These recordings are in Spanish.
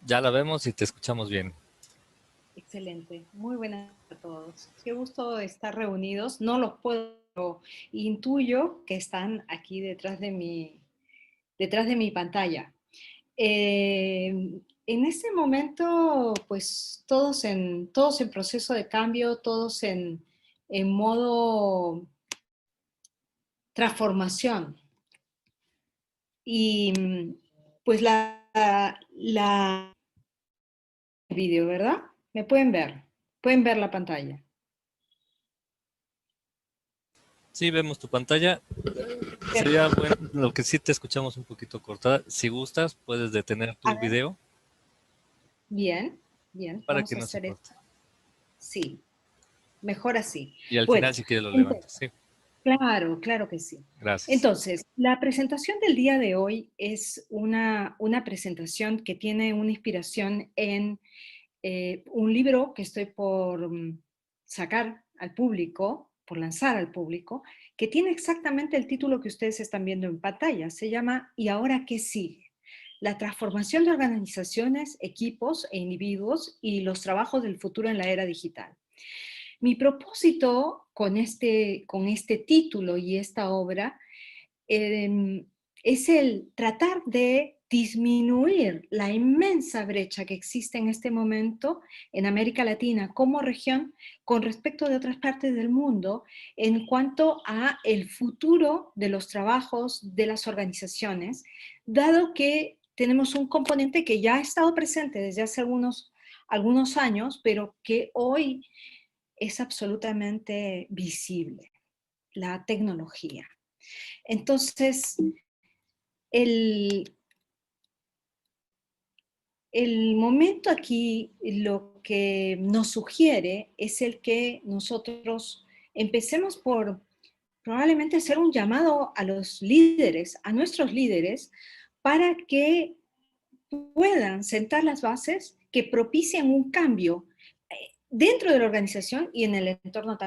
Ya la vemos y te escuchamos bien. Excelente, muy buenas a todos. Qué gusto estar reunidos. No los puedo, pero intuyo que están aquí detrás de mi pantalla. En este momento, pues todos en proceso de cambio, todos en modo transformación. Y pues la video, ¿verdad? ¿Me pueden ver? ¿Pueden ver la pantalla? Sí, vemos tu pantalla. Sería bueno, lo que sí te escuchamos un poquito cortada. Si gustas, puedes detener A tu ver, video bien, bien, para vamos que a no se hacer corte. esto. Sí, mejor así. Y al Bueno, final, si quieres, lo entonces, levantas. Sí, claro, claro que sí. gracias. Entonces, la presentación del día de hoy es una presentación que tiene una inspiración en un libro que estoy por sacar al público, por lanzar al público, que tiene exactamente el título que ustedes están viendo en pantalla. Se llama ¿Y ahora qué sigue? La transformación de organizaciones, equipos e individuos y los trabajos del futuro en la era digital. Mi propósito con este título y esta obra eh, es el tratar de disminuir la inmensa brecha que existe en este momento en América Latina como región con respecto de otras partes del mundo en cuanto a el futuro de los trabajos de las organizaciones, dado que tenemos un componente que ya ha estado presente desde hace algunos años, pero que hoy es absolutamente visible, la tecnología. Entonces, el, el momento aquí lo que nos sugiere es el que nosotros empecemos por probablemente hacer un llamado a los líderes, a nuestros líderes, para que puedan sentar las bases que propicien un cambio dentro de la organización y en el entorno.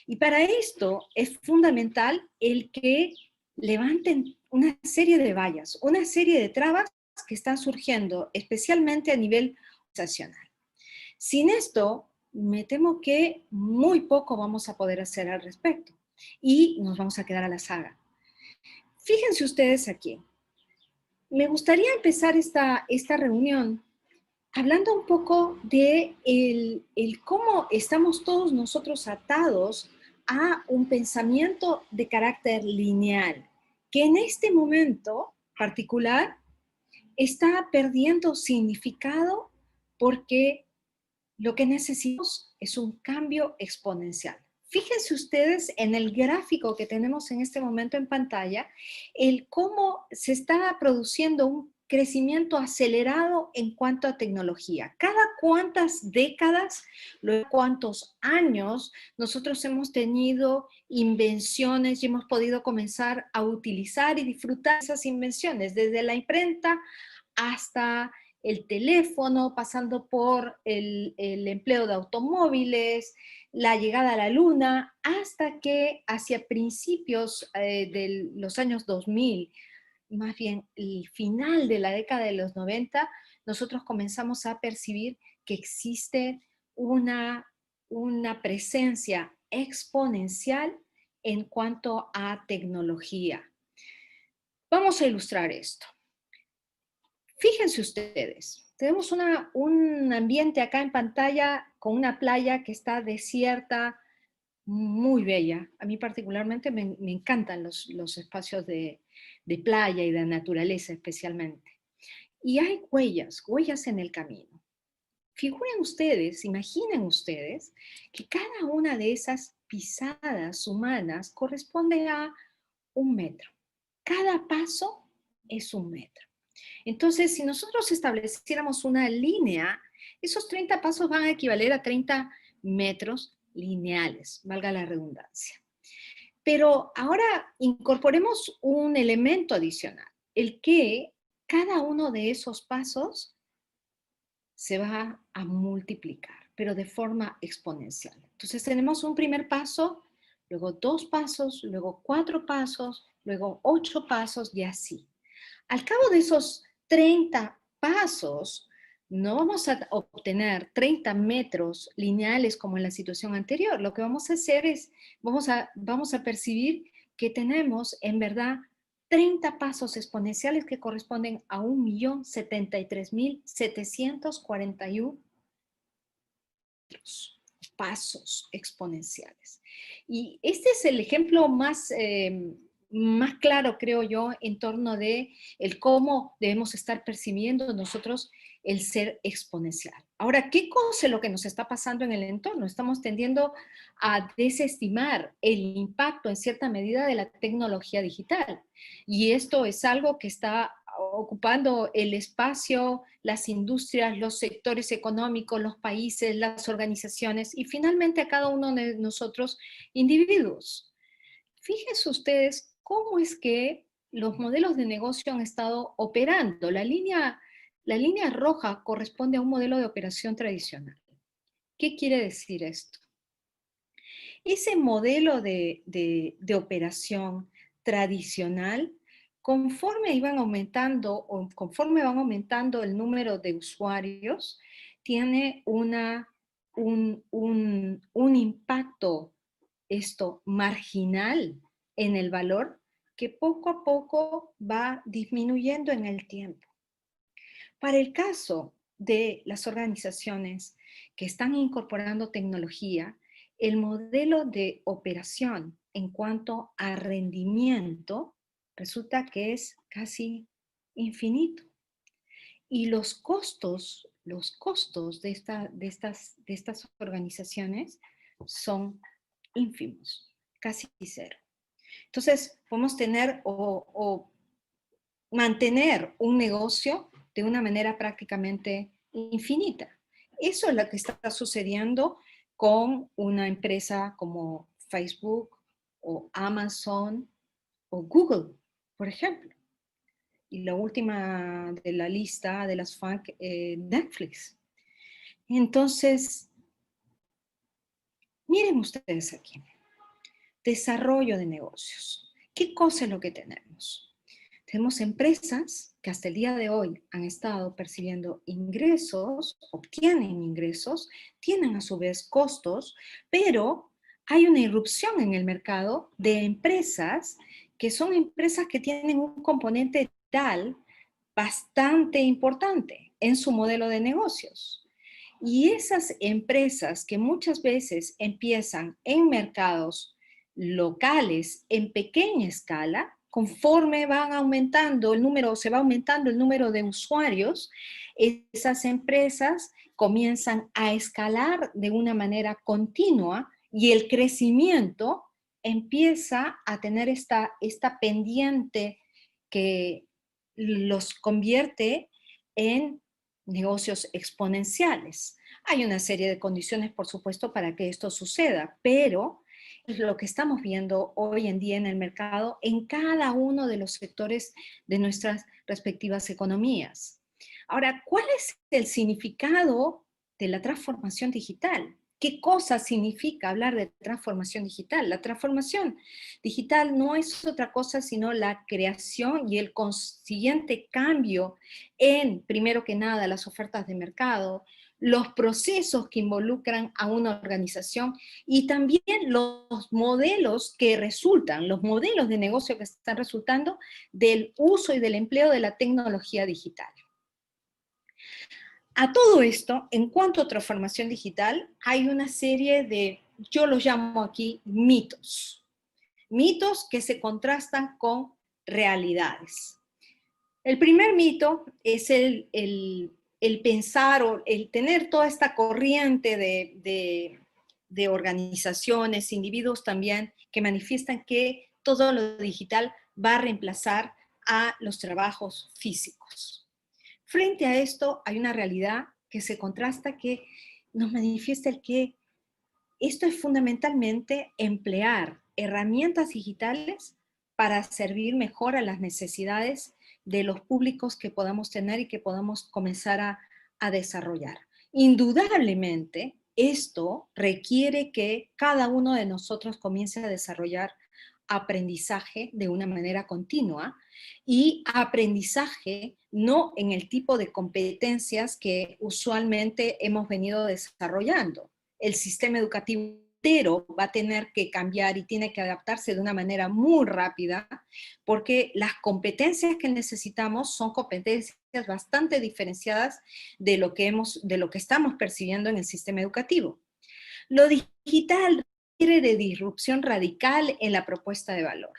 Y para esto es fundamental el que levanten una serie de vallas, una serie de trabas que están surgiendo, especialmente a nivel organizacional. Sin esto, me temo que muy poco vamos a poder hacer al respecto y nos vamos a quedar a la saga. Fíjense ustedes aquí. Me gustaría empezar esta reunión hablando un poco de el cómo estamos todos nosotros atados a un pensamiento de carácter lineal, que en este momento particular está perdiendo significado porque lo que necesitamos es un cambio exponencial. Fíjense ustedes en el gráfico que tenemos en este momento en pantalla, el cómo se está produciendo un crecimiento acelerado en cuanto a tecnología. Cada cuántas décadas, luego cuántos años, nosotros hemos tenido invenciones y hemos podido comenzar a utilizar y disfrutar esas invenciones, desde la imprenta hasta el teléfono, pasando por el empleo de automóviles, la llegada a la luna, hasta que hacia principios de los años 2000, más bien el final de la década de los 90, nosotros comenzamos a percibir que existe una presencia exponencial en cuanto a tecnología. Vamos a ilustrar esto. Fíjense ustedes, tenemos un ambiente acá en pantalla con una playa que está desierta, muy bella. A mí particularmente me encantan los espacios de playa y de naturaleza especialmente. Y hay huellas en el camino. Figuren ustedes, imaginen ustedes que cada una de esas pisadas humanas corresponde a 1 metro. Cada paso es 1 metro. Entonces, si nosotros estableciéramos una línea, esos 30 pasos van a equivaler a 30 metros lineales, valga la redundancia. Pero ahora incorporemos un elemento adicional, el que cada uno de esos pasos se va a multiplicar, pero de forma exponencial. Entonces tenemos un primer paso, luego 2 pasos, luego 4 pasos, luego 8 pasos y así. Al cabo de esos 30 pasos, no vamos a obtener 30 metros lineales como en la situación anterior. Lo que vamos a hacer es, vamos a percibir que tenemos en verdad 30 pasos exponenciales que corresponden a 1.073.741 pasos exponenciales. Y este es el ejemplo más, más claro, creo yo, en torno de el cómo debemos estar percibiendo nosotros el ser exponencial. Ahora, ¿qué cosa es lo que nos está pasando en el entorno? Estamos tendiendo a desestimar el impacto en cierta medida de la tecnología digital. Y esto es algo que está ocupando el espacio, las industrias, los sectores económicos, los países, las organizaciones y finalmente a cada uno de nosotros, individuos. Fíjense ustedes cómo es que los modelos de negocio han estado operando. La línea roja corresponde a un modelo de operación tradicional. ¿Qué quiere decir esto? Ese modelo de operación tradicional, conforme iban aumentando o conforme van aumentando el número de usuarios, tiene un impacto marginal en el valor que poco a poco va disminuyendo en el tiempo. Para el caso de las organizaciones que están incorporando tecnología, el modelo de operación en cuanto a rendimiento resulta que es casi infinito. Y los costos de estas organizaciones son ínfimos, casi cero. Entonces, podemos tener o mantener un negocio de una manera prácticamente infinita. Eso es lo que está sucediendo con una empresa como Facebook o Amazon o Google, por ejemplo. Y la última de la lista de las FANG, Netflix. Entonces, miren ustedes aquí. Desarrollo de negocios. ¿Qué cosa es lo que tenemos? Tenemos empresas que hasta el día de hoy han estado percibiendo ingresos, obtienen ingresos, tienen a su vez costos, pero hay una irrupción en el mercado de empresas que son empresas que tienen un componente tal bastante importante en su modelo de negocios. Y esas empresas que muchas veces empiezan en mercados locales en pequeña escala, conforme van aumentando el número, se va aumentando el número de usuarios, esas empresas comienzan a escalar de una manera continua y el crecimiento empieza a tener esta pendiente que los convierte en negocios exponenciales. Hay una serie de condiciones, por supuesto, para que esto suceda, pero es lo que estamos viendo hoy en día en el mercado en cada uno de los sectores de nuestras respectivas economías. Ahora, ¿cuál es el significado de la transformación digital? ¿Qué cosa significa hablar de transformación digital? La transformación digital no es otra cosa sino la creación y el consiguiente cambio en, primero que nada, las ofertas de mercado, los procesos que involucran a una organización y también los modelos que resultan, los modelos de negocio que están resultando del uso y del empleo de la tecnología digital. A todo esto, en cuanto a transformación digital, hay una serie de, yo los llamo aquí mitos. Mitos que se contrastan con realidades. El primer mito es el pensar o el tener toda esta corriente de organizaciones, individuos también, que manifiestan que todo lo digital va a reemplazar a los trabajos físicos. Frente a esto hay una realidad que se contrasta, que nos manifiesta el que esto es fundamentalmente emplear herramientas digitales para servir mejor a las necesidades de los públicos que podamos tener y que podamos comenzar a desarrollar. Indudablemente, esto requiere que cada uno de nosotros comience a desarrollar aprendizaje de una manera continua y aprendizaje no en el tipo de competencias que usualmente hemos venido desarrollando. El sistema educativo entero va a tener que cambiar y tiene que adaptarse de una manera muy rápida, porque las competencias que necesitamos son competencias bastante diferenciadas de lo que estamos percibiendo en el sistema educativo. Lo digital requiere de disrupción radical en la propuesta de valor.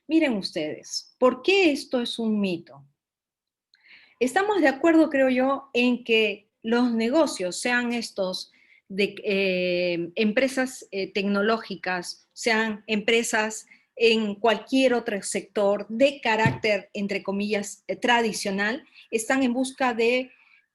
Miren ustedes, ¿por qué esto es un mito? Estamos de acuerdo, creo yo, en que los negocios, sean estos de empresas tecnológicas, sean empresas en cualquier otro sector de carácter, entre comillas, tradicional, están en busca de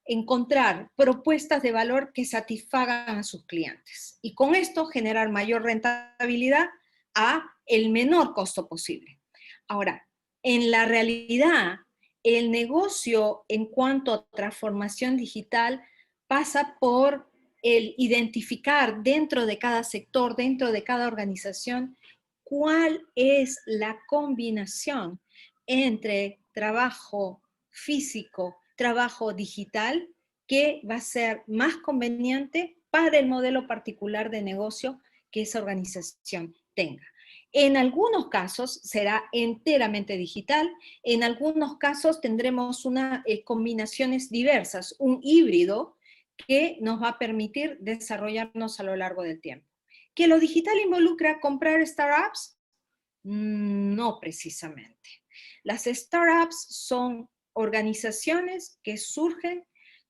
encontrar propuestas de valor que satisfagan a sus clientes. Y con esto generar mayor rentabilidad a el menor costo posible. Ahora, en la realidad, el negocio en cuanto a transformación digital pasa por el identificar dentro de cada sector, dentro de cada organización, cuál es la combinación entre trabajo físico, trabajo digital, que va a ser más conveniente para el modelo particular de negocio que esa organización tenga. En algunos casos será enteramente digital, en algunos casos tendremos combinaciones diversas, un híbrido que nos va a permitir desarrollarnos a lo largo del tiempo. ¿Que lo digital involucra comprar startups? No precisamente. Las startups son organizaciones que surgen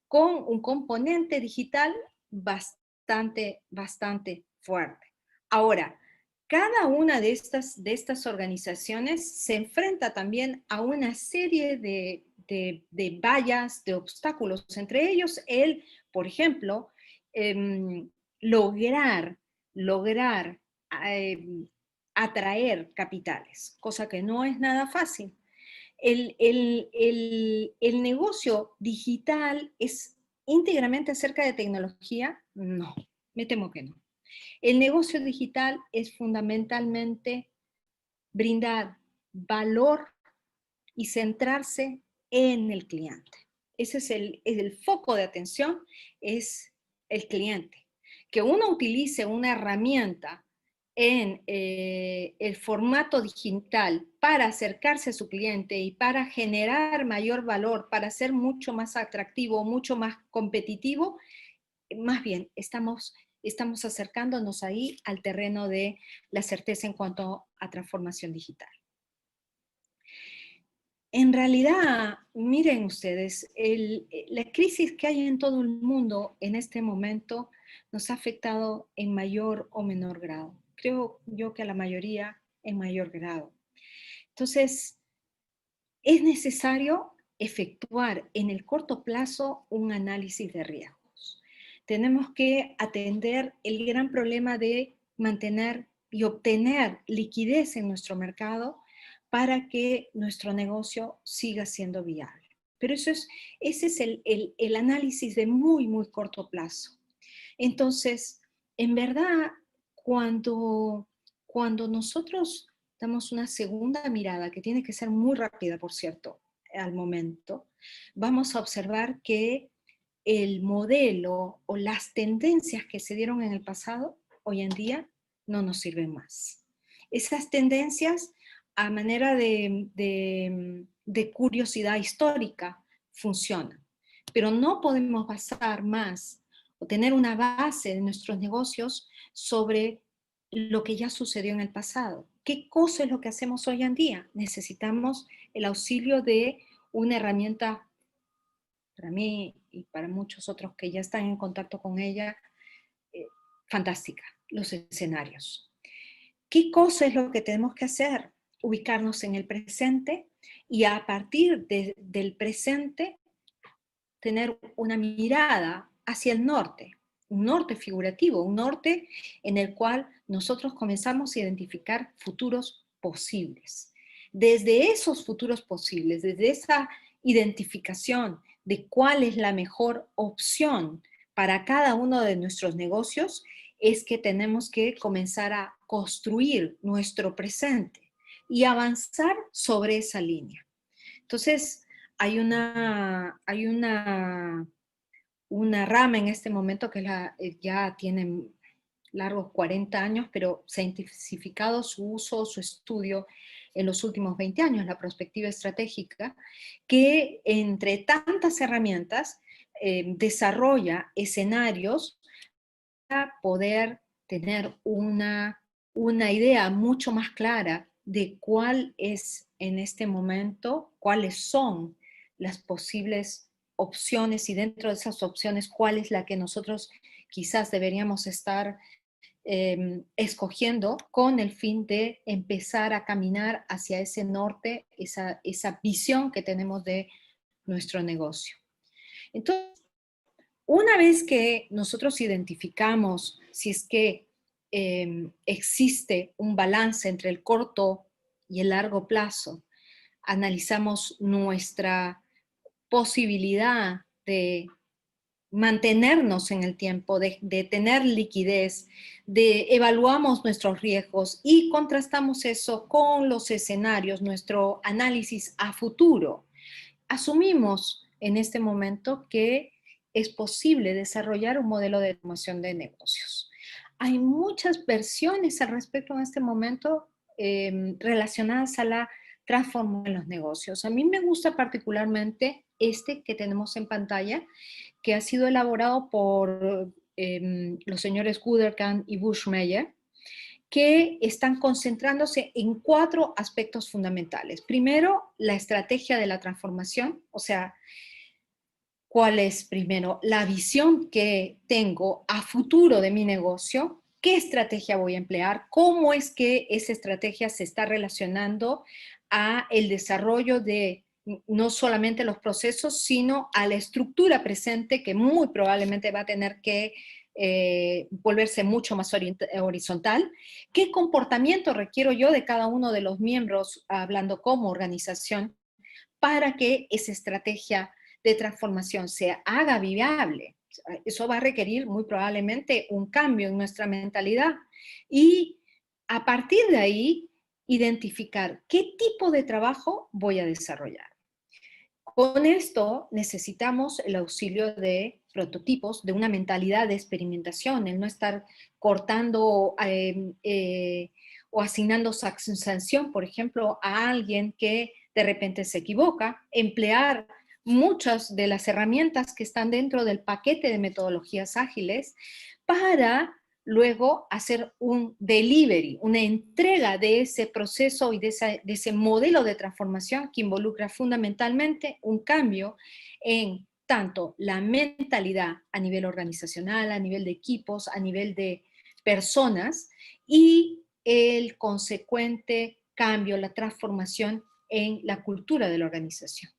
con un componente digital bastante fuerte. Ahora, cada una de estas organizaciones se enfrenta también a una serie de vallas, de obstáculos, entre ellos por ejemplo, lograr eh, atraer capitales, cosa que no es nada fácil. ¿El negocio digital es íntegramente acerca de tecnología? No, me temo que no. El negocio digital es fundamentalmente brindar valor y centrarse en el cliente. Ese es el foco de atención, es el cliente. Que uno utilice una herramienta en el formato digital para acercarse a su cliente y para generar mayor valor, para ser mucho más atractivo, mucho más competitivo, más bien estamos acercándonos ahí al terreno de la certeza en cuanto a transformación digital. En realidad, miren ustedes, la crisis que hay en todo el mundo en este momento nos ha afectado en mayor o menor grado. Creo yo que a la mayoría en mayor grado. Entonces, es necesario efectuar en el corto plazo un análisis de riesgos. Tenemos que atender el gran problema de mantener y obtener liquidez en nuestro mercado para que nuestro negocio siga siendo viable. Pero ese es el análisis de muy corto plazo. Entonces, en verdad, cuando nosotros damos una segunda mirada, que tiene que ser muy rápida, por cierto, al momento, vamos a observar que el modelo o las tendencias que se dieron en el pasado, hoy en día, no nos sirven más. Esas tendencias, a manera de curiosidad histórica, funcionan, pero no podemos basar más o tener una base de nuestros negocios sobre lo que ya sucedió en el pasado. ¿Qué cosa es lo que hacemos hoy en día? Necesitamos el auxilio de una herramienta, para mí y para muchos otros que ya están en contacto con ella, fantástica, los escenarios. ¿Qué cosa es lo que tenemos que hacer? Ubicarnos en el presente y a partir del presente tener una mirada hacia el norte, un norte figurativo, un norte en el cual nosotros comenzamos a identificar futuros posibles. Desde esos futuros posibles, desde esa identificación de cuál es la mejor opción para cada uno de nuestros negocios, es que tenemos que comenzar a construir nuestro presente y avanzar sobre esa línea. Entonces, hay una rama en este momento que ya tiene largos 40 años, pero se ha intensificado su uso, su estudio en los últimos 20 años, la perspectiva estratégica, que entre tantas herramientas desarrolla escenarios para poder tener una idea mucho más clara de cuál es en este momento, cuáles son las posibles opciones y dentro de esas opciones cuál es la que nosotros quizás deberíamos estar escogiendo con el fin de empezar a caminar hacia ese norte, esa visión que tenemos de nuestro negocio. Entonces, una vez que nosotros identificamos si es que existe un balance entre el corto y el largo plazo, analizamos nuestra posibilidad de mantenernos en el tiempo, de tener liquidez, evaluamos nuestros riesgos y contrastamos eso con los escenarios, nuestro análisis a futuro. Asumimos en este momento que es posible desarrollar un modelo de promoción de negocios. Hay muchas versiones al respecto en este momento relacionadas a la transformación de los negocios. A mí me gusta particularmente este que tenemos en pantalla, que ha sido elaborado por los señores Guderkamp y Bushmeyer, que están concentrándose en 4 aspectos fundamentales. Primero, la estrategia de la transformación, o sea, cuál es primero la visión que tengo a futuro de mi negocio, qué estrategia voy a emplear, cómo es que esa estrategia se está relacionando a el desarrollo de no solamente los procesos, sino a la estructura presente que muy probablemente va a tener que volverse mucho más horizontal. ¿Qué comportamiento requiero yo de cada uno de los miembros, hablando como organización, para que esa estrategia de transformación se haga viable? Eso va a requerir muy probablemente un cambio en nuestra mentalidad y a partir de ahí identificar qué tipo de trabajo voy a desarrollar. Con esto necesitamos el auxilio de prototipos, de una mentalidad de experimentación, el no estar cortando o asignando sanción, por ejemplo, a alguien que de repente se equivoca, emplear muchas de las herramientas que están dentro del paquete de metodologías ágiles para luego hacer un delivery, una entrega de ese proceso y de ese modelo de transformación que involucra fundamentalmente un cambio en tanto la mentalidad a nivel organizacional, a nivel de equipos, a nivel de personas y el consecuente cambio, la transformación en la cultura de la organización.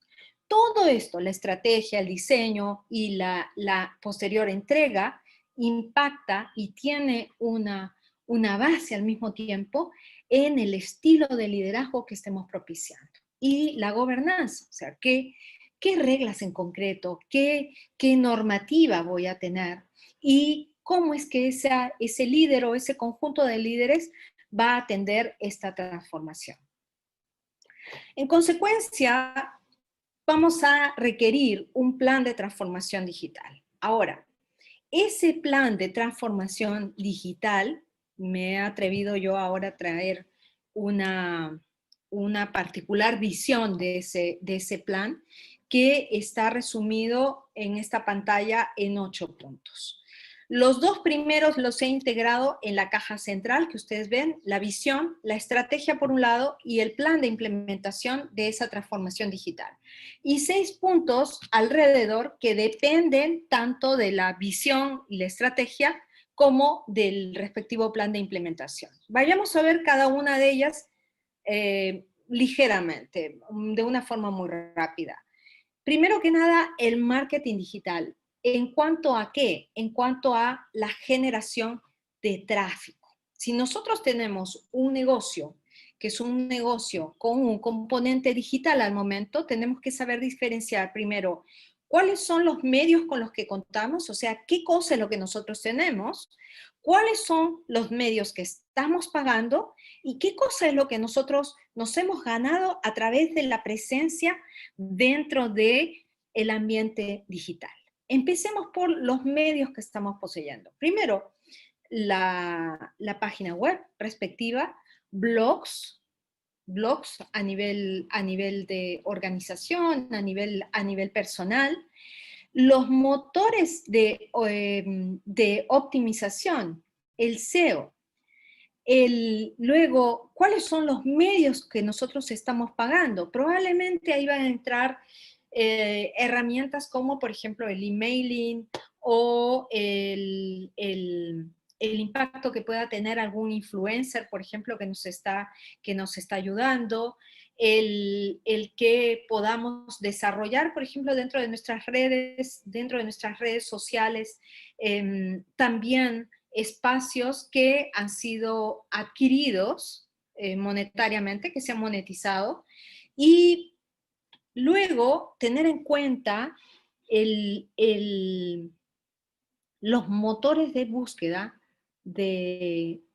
Todo esto, la estrategia, el diseño y la posterior entrega, impacta y tiene una base al mismo tiempo en el estilo de liderazgo que estemos propiciando. Y la gobernanza, o sea, qué reglas en concreto, qué normativa voy a tener y cómo es que ese líder o ese conjunto de líderes va a atender esta transformación. En consecuencia, vamos a requerir un plan de transformación digital. Ahora, ese plan de transformación digital, me he atrevido yo ahora a traer una particular visión de ese plan que está resumido en esta pantalla en 8 puntos. Los 2 primeros los he integrado en la caja central que ustedes ven, la visión, la estrategia por un lado y el plan de implementación de esa transformación digital. Y 6 puntos alrededor que dependen tanto de la visión y la estrategia como del respectivo plan de implementación. Vayamos a ver cada una de ellas ligeramente, de una forma muy rápida. Primero que nada, el marketing digital. ¿En cuanto a qué? En cuanto a la generación de tráfico. Si nosotros tenemos un negocio que es un negocio con un componente digital al momento, tenemos que saber diferenciar primero cuáles son los medios con los que contamos, o sea, qué cosa es lo que nosotros tenemos, cuáles son los medios que estamos pagando y qué cosa es lo que nosotros nos hemos ganado a través de la presencia dentro del ambiente digital. Empecemos por los medios que estamos poseyendo. Primero, la página web respectiva, blogs a nivel de organización, a nivel personal, los motores de optimización, el SEO, luego, ¿cuáles son los medios que nosotros estamos pagando? Probablemente ahí van a entrar herramientas como, por ejemplo, el emailing o el impacto que pueda tener algún influencer, por ejemplo, que nos está ayudando, el que podamos desarrollar, por ejemplo, dentro de nuestras redes sociales, también espacios que han sido adquiridos monetariamente, que se han monetizado, y luego tener en cuenta los motores de búsqueda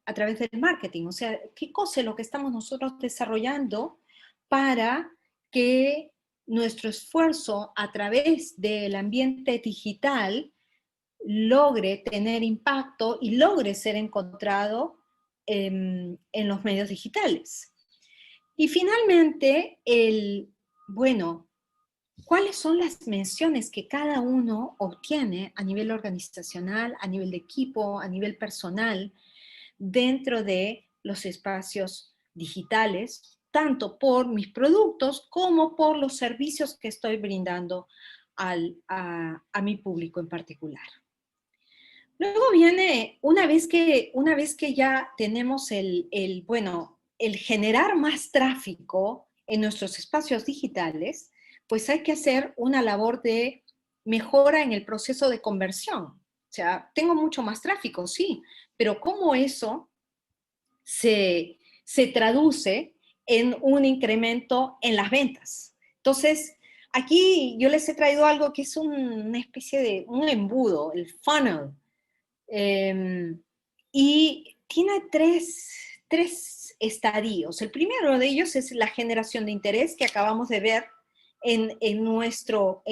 a través del marketing. O sea, qué cosa es lo que estamos nosotros desarrollando para que nuestro esfuerzo a través del ambiente digital logre tener impacto y logre ser encontrado en los medios digitales. Y finalmente, bueno, ¿cuáles son las menciones que cada uno obtiene a nivel organizacional, a nivel de equipo, a nivel personal, dentro de los espacios digitales, tanto por mis productos como por los servicios que estoy brindando a mi público en particular? Luego viene, una vez que ya tenemos el generar más tráfico en nuestros espacios digitales, pues hay que hacer una labor de mejora en el proceso de conversión. O sea, tengo mucho más tráfico, sí, pero ¿cómo eso se traduce en un incremento en las ventas? Entonces, aquí yo les he traído algo que es una especie de un embudo, el funnel. Y tiene tres estadios. El primero de ellos es la generación de interés que acabamos de ver en nuestro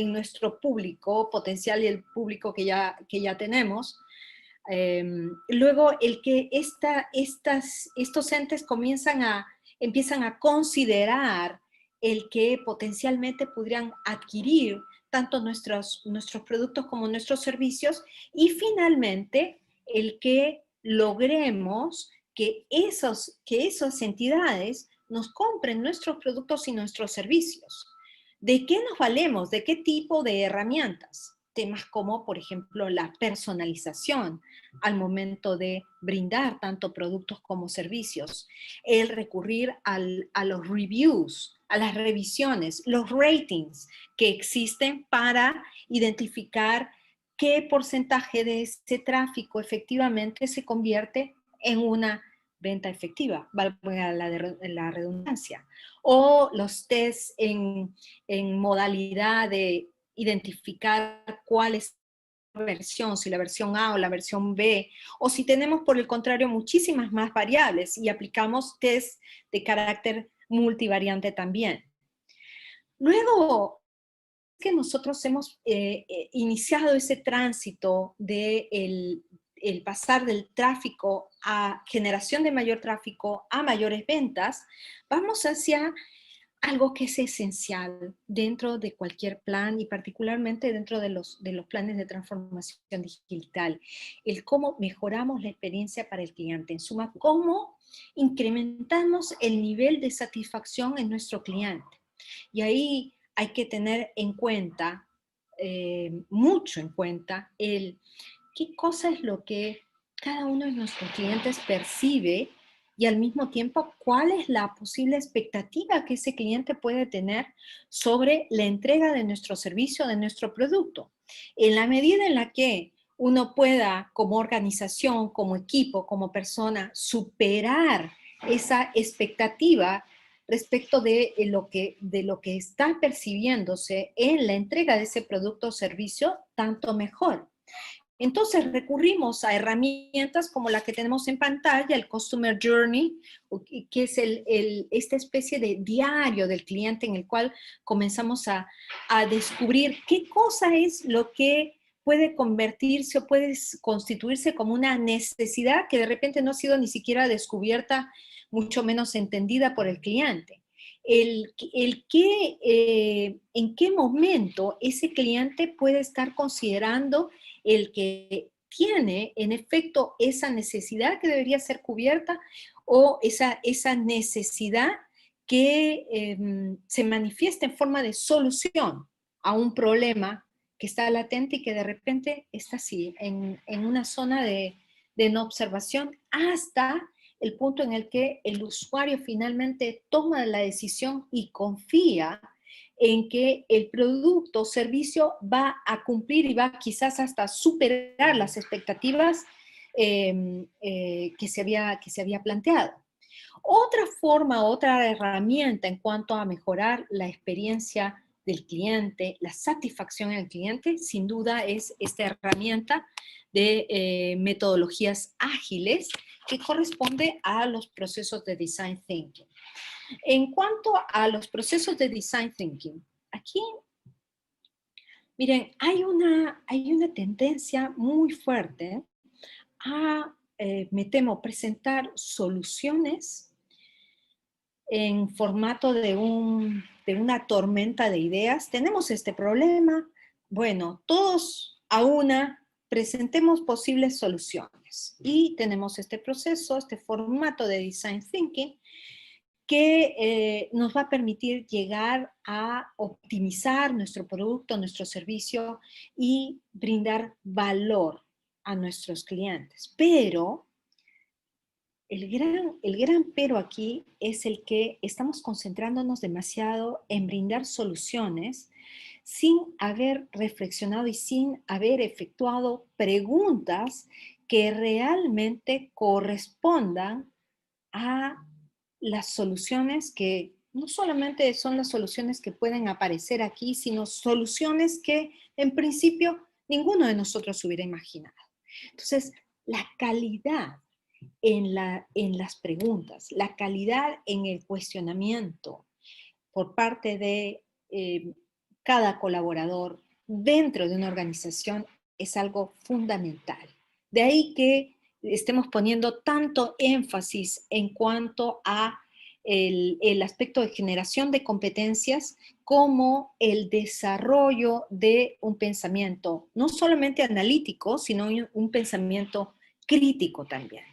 público potencial y el público que ya tenemos. Luego, el que estos entes empiezan a considerar el que potencialmente podrían adquirir tanto nuestros productos como nuestros servicios, y finalmente el que logremos que esas entidades nos compren nuestros productos y nuestros servicios. ¿De qué nos valemos? ¿De qué tipo de herramientas? Temas como, por ejemplo, la personalización al momento de brindar tanto productos como servicios, el recurrir a los reviews, a las revisiones, los ratings que existen para identificar qué porcentaje de ese tráfico efectivamente se convierte en una venta efectiva, valga la redundancia, o los tests en modalidad de identificar cuál es la versión, si la versión A o la versión B, o si tenemos por el contrario muchísimas más variables y aplicamos test de carácter multivariante también. Luego, que nosotros hemos iniciado ese tránsito de el pasar del tráfico a generación de mayor tráfico a mayores ventas, vamos hacia algo que es esencial dentro de cualquier plan y particularmente dentro de los planes de transformación digital, el cómo mejoramos la experiencia para el cliente, en suma, cómo incrementamos el nivel de satisfacción en nuestro cliente. Y ahí hay que tener en cuenta, mucho en cuenta, qué cosa es lo que cada uno de nuestros clientes percibe y al mismo tiempo cuál es la posible expectativa que ese cliente puede tener sobre la entrega de nuestro servicio, de nuestro producto. En la medida en la que uno pueda, como organización, como equipo, como persona, superar esa expectativa respecto de lo que está percibiéndose en la entrega de ese producto o servicio, tanto mejor. Entonces recurrimos a herramientas como la que tenemos en pantalla, el Customer Journey, que es esta especie de diario del cliente en el cual comenzamos a descubrir qué cosa es lo que puede convertirse o puede constituirse como una necesidad que de repente no ha sido ni siquiera descubierta, mucho menos entendida por el cliente. En qué momento ese cliente puede estar considerando el que tiene en efecto esa necesidad que debería ser cubierta o esa necesidad que se manifiesta en forma de solución a un problema que está latente y que de repente está así, en una zona de no observación, hasta el punto en el que el usuario finalmente toma la decisión y confía en que el producto o servicio va a cumplir y va quizás hasta superar las expectativas que se había planteado. Otra forma, otra herramienta en cuanto a mejorar la experiencia del cliente, la satisfacción del cliente, sin duda es esta herramienta de metodologías ágiles que corresponde a los procesos de Design Thinking. En cuanto a los procesos de Design Thinking, aquí, miren, hay una tendencia muy fuerte a, me temo, presentar soluciones en formato de una tormenta de ideas. Tenemos este problema, bueno, todos a una presentemos posibles soluciones. Y tenemos este proceso, este formato de Design Thinking, que nos va a permitir llegar a optimizar nuestro producto, nuestro servicio y brindar valor a nuestros clientes. Pero el gran pero aquí es el que estamos concentrándonos demasiado en brindar soluciones sin haber reflexionado y sin haber efectuado preguntas que realmente correspondan a las soluciones que no solamente son las soluciones que pueden aparecer aquí, sino soluciones que en principio ninguno de nosotros hubiera imaginado. Entonces, la calidad en las preguntas, la calidad en el cuestionamiento por parte de cada colaborador dentro de una organización es algo fundamental. De ahí que estemos poniendo tanto énfasis en cuanto a el aspecto de generación de competencias como el desarrollo de un pensamiento, no solamente analítico, sino un pensamiento crítico también.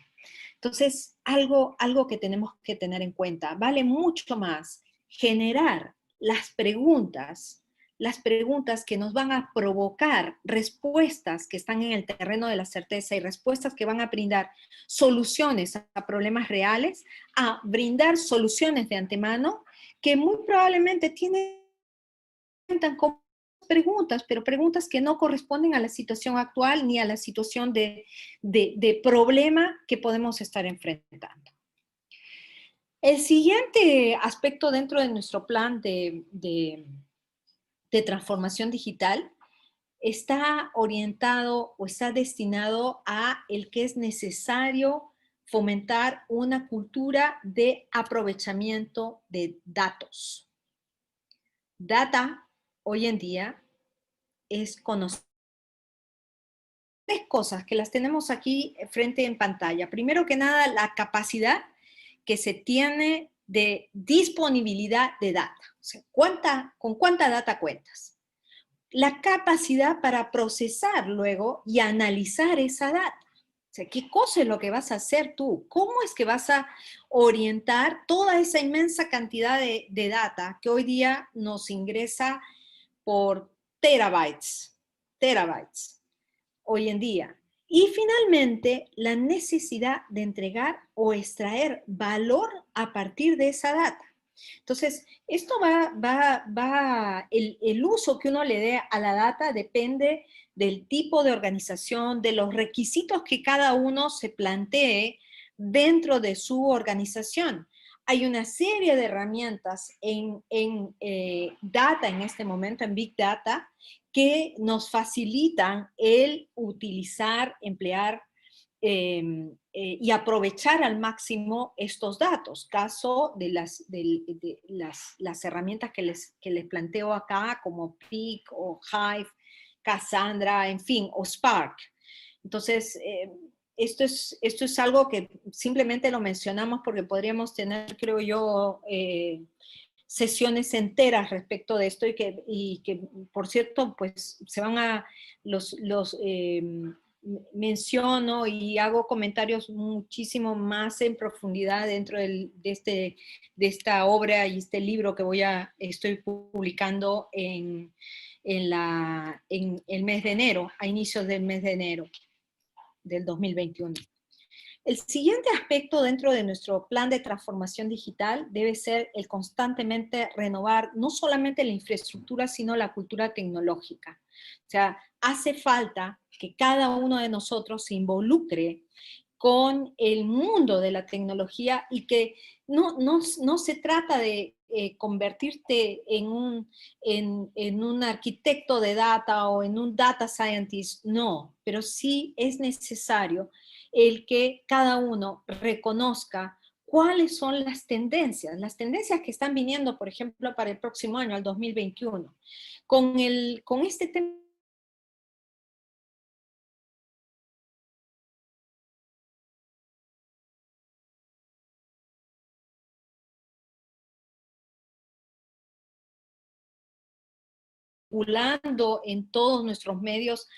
Entonces, algo que tenemos que tener en cuenta, vale mucho más generar las preguntas que nos van a provocar respuestas que están en el terreno de la certeza y respuestas que van a brindar soluciones a problemas reales, a brindar soluciones de antemano que muy probablemente cuentan con preguntas, pero preguntas que no corresponden a la situación actual ni a la situación de problema que podemos estar enfrentando. El siguiente aspecto dentro de nuestro plan de transformación digital está orientado o está destinado a el que es necesario fomentar una cultura de aprovechamiento de datos. Data, hoy en día, es conocer tres cosas que las tenemos aquí frente en pantalla. Primero que nada, la capacidad que se tiene de disponibilidad de data. O sea, ¿con cuánta data cuentas? La capacidad para procesar luego y analizar esa data. O sea, ¿qué cosa es lo que vas a hacer tú? ¿Cómo es que vas a orientar toda esa inmensa cantidad de data que hoy día nos ingresa por terabytes hoy en día? Y finalmente, la necesidad de entregar o extraer valor a partir de esa data. Entonces, esto el uso que uno le dé a la data depende del tipo de organización, de los requisitos que cada uno se plantee dentro de su organización. Hay una serie de herramientas en data en este momento, en Big Data, que nos facilitan el utilizar, emplear y aprovechar al máximo estos datos. Caso de las herramientas que les planteo acá, como Peak o Hive, Cassandra, en fin, o Spark. Entonces, esto es algo que simplemente lo mencionamos porque podríamos tener, creo yo, sesiones enteras respecto de esto y que por cierto, pues se van a, menciono y hago comentarios muchísimo más en profundidad dentro de esta obra y este libro que estoy publicando en el mes de enero, a inicios del mes de enero del 2021. El siguiente aspecto dentro de nuestro plan de transformación digital debe ser el constantemente renovar no solamente la infraestructura, sino la cultura tecnológica. O sea, hace falta que cada uno de nosotros se involucre con el mundo de la tecnología y que no se trata de convertirte en un arquitecto de data o en un data scientist, no, pero sí es necesario el que cada uno reconozca cuáles son las tendencias que están viniendo, por ejemplo, para el próximo año, al 2021. Con este tema circulando en todos nuestros medios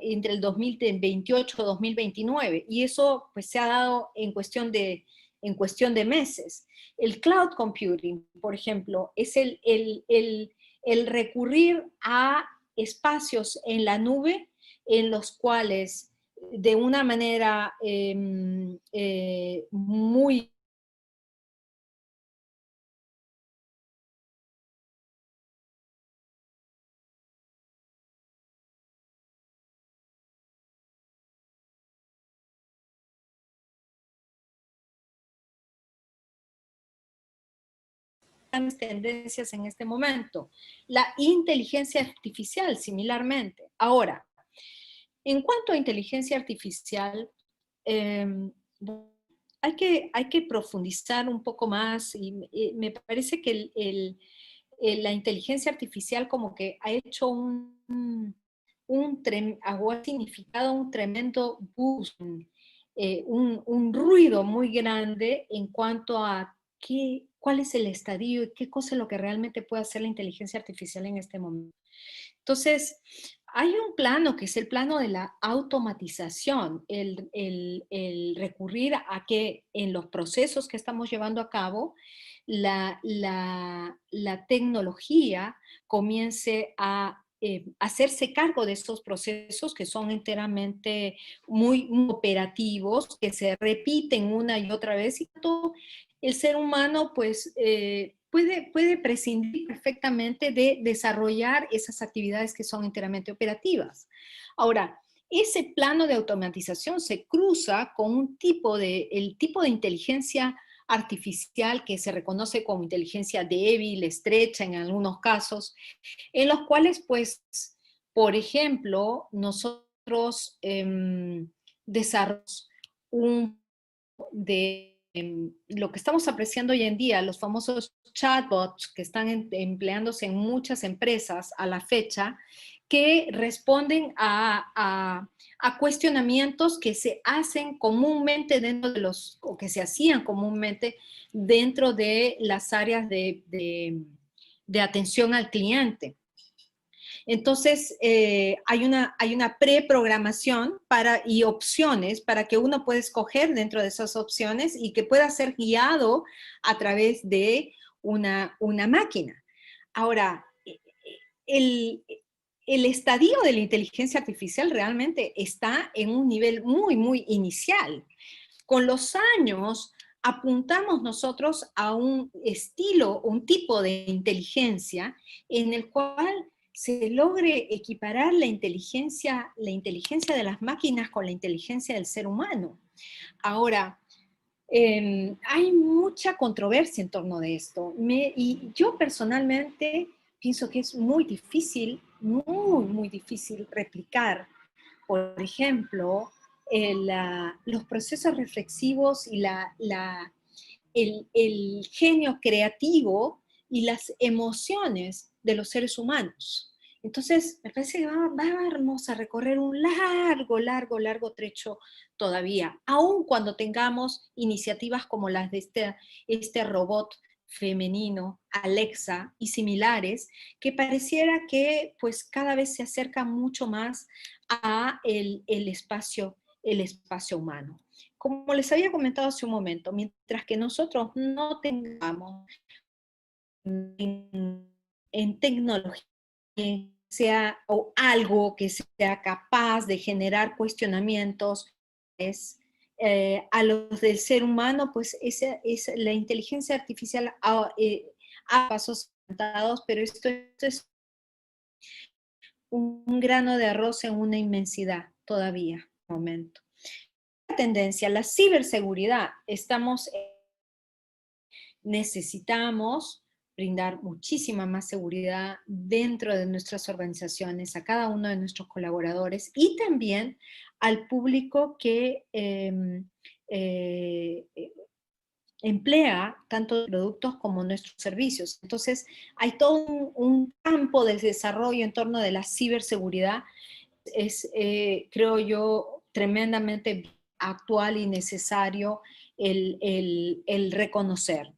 entre el 2028 y 2029, y eso pues se ha dado en cuestión de meses. El cloud computing, por ejemplo, es el recurrir a espacios en la nube en los cuales de una manera muy grandes tendencias en este momento. La inteligencia artificial, similarmente. Ahora, en cuanto a inteligencia artificial, eh, hay que profundizar un poco más y me parece que la inteligencia artificial como que ha hecho ha significado un tremendo boost, un ruido muy grande en cuanto a cuál es el estadio y qué cosa es lo que realmente puede hacer la inteligencia artificial en este momento. Entonces, hay un plano que es el plano de la automatización, el recurrir a que en los procesos que estamos llevando a cabo, la tecnología comience a hacerse cargo de estos procesos que son enteramente muy operativos, que se repiten una y otra vez, y todo el ser humano pues puede prescindir perfectamente de desarrollar esas actividades que son enteramente operativas. Ahora, ese plano de automatización se cruza con el tipo de inteligencia artificial que se reconoce como inteligencia débil, estrecha en algunos casos, en los cuales, pues, por ejemplo, nosotros desarrollamos lo que estamos apreciando hoy en día, los famosos chatbots que están empleándose en muchas empresas a la fecha, que responden a cuestionamientos que se hacen comúnmente o que se hacían comúnmente dentro de las áreas de atención al cliente. Entonces, hay una preprogramación y opciones para que uno pueda escoger dentro de esas opciones y que pueda ser guiado a través de una máquina. Ahora, el, el estadio de la inteligencia artificial realmente está en un nivel muy, muy inicial. Con los años, apuntamos nosotros a un estilo, un tipo de inteligencia en el cual se logre equiparar la inteligencia de las máquinas con la inteligencia del ser humano. Ahora, hay mucha controversia en torno de esto, y yo personalmente pienso que es muy difícil muy difícil replicar. Por ejemplo, los procesos reflexivos y el genio creativo y las emociones de los seres humanos. Entonces, me parece que vamos a recorrer un largo trecho todavía, aun cuando tengamos iniciativas como las de este robot femenino, Alexa y similares, que pareciera que pues cada vez se acerca mucho más a el espacio humano. Como les había comentado hace un momento, mientras que nosotros no tengamos en tecnología sea o algo que sea capaz de generar cuestionamientos a los del ser humano, pues la inteligencia artificial a pasos adelantados, pero esto es un grano de arroz en una inmensidad todavía, en este momento. La tendencia, la ciberseguridad, necesitamos brindar muchísima más seguridad dentro de nuestras organizaciones, a cada uno de nuestros colaboradores y también al público que emplea tanto productos como nuestros servicios. Entonces, hay todo un campo de desarrollo en torno de la ciberseguridad. Creo yo, tremendamente actual y necesario el reconocer.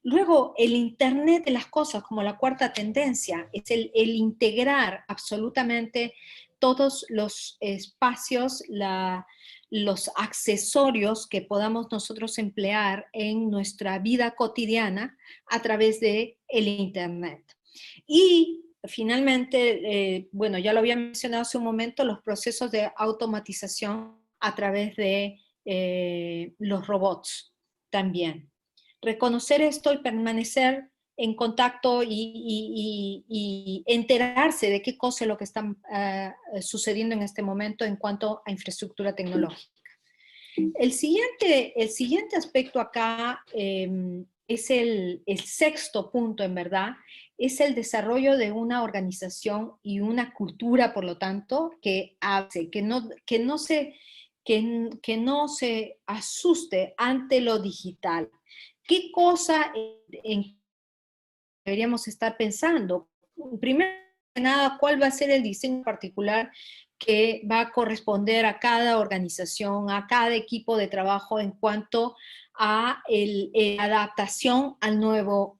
Luego, el Internet de las cosas, como la cuarta tendencia, es el integrar absolutamente todos los espacios, los accesorios que podamos nosotros emplear en nuestra vida cotidiana a través de el Internet. Y finalmente, bueno, ya lo había mencionado hace un momento, los procesos de automatización a través de los robots también. Reconocer esto y permanecer en contacto y enterarse de qué cosa es lo que está sucediendo en este momento en cuanto a infraestructura tecnológica. El siguiente aspecto acá es el sexto punto, en verdad, es el desarrollo de una organización y una cultura, por lo tanto, que hace, que no se asuste ante lo digital. ¿Qué cosa deberíamos estar pensando? Primero que nada, ¿cuál va a ser el diseño particular que va a corresponder a cada organización, a cada equipo de trabajo en cuanto a la adaptación al nuevo?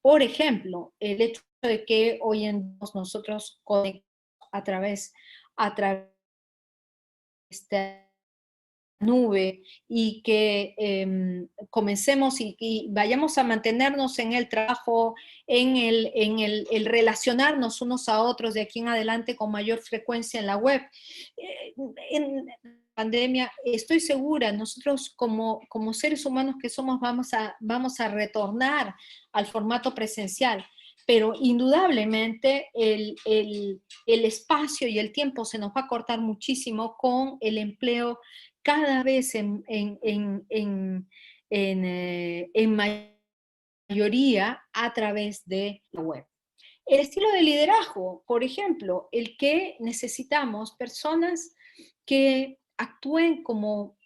Por ejemplo, el hecho de que hoy en día nosotros conectamos a través de esta nube y que comencemos y vayamos a mantenernos en el trabajo, en el relacionarnos unos a otros de aquí en adelante con mayor frecuencia en la web. En pandemia, estoy segura, nosotros como seres humanos que somos vamos a retornar al formato presencial, pero indudablemente el espacio y el tiempo se nos va a cortar muchísimo con el empleo cada vez en mayoría a través de la web. El estilo de liderazgo, por ejemplo, el que necesitamos personas que actúen como